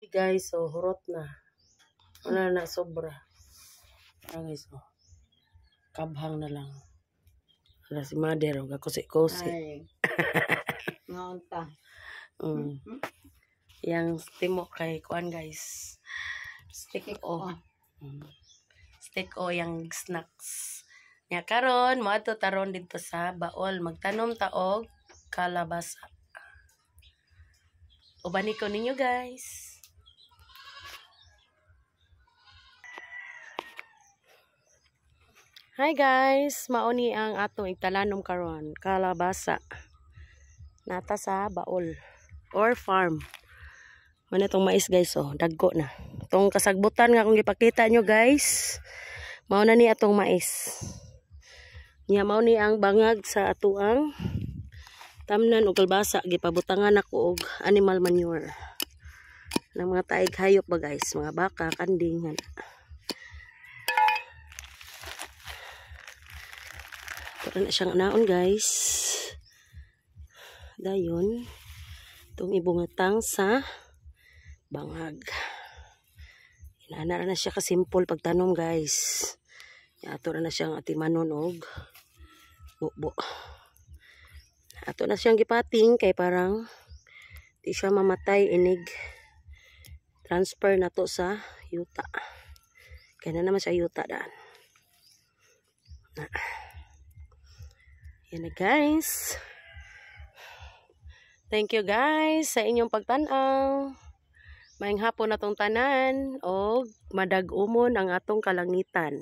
guys, so hurot na. Wala na sobra. Guys, so kabhang na lang. Wala si mother, gakusi-kusi. Ay. Ngonta. Yang timo kay kuan guys. Stick o. Stick o yang snacks. Nya karon mo ato taron dito sa baol magtanom ta og kalabasa. Ubani ko ninyo guys. Hi guys, mauni ang atong igtalanom karon, kalabasa. Nata sa baol or farm. Ano itong mais guys, oh, dagko na. Itong kasagbutan nga kung ipakita nyo guys, mao na ni atong mais. Nya mao ni ang bangag sa atuang tamnan og kalbasa, gipabutangan ako og animal manure. Ng mga taig hayop ba guys, mga baka, kanding. Para na siyang naon guys. Dayon, itong ibungatang sa bangag. Inana na siya ka-simple pagtanom guys. Ato na siyang atimanon og bubo. Ato na siyang gipating kay parang di siya mamatay inig. Transfer na to sa yuta. Kaya na naman siya yuta daan. Yan na guys. Thank you guys sa inyong pagtanaw. Maayong hapon na tong tanan o madag-umon ang atong kalangitan.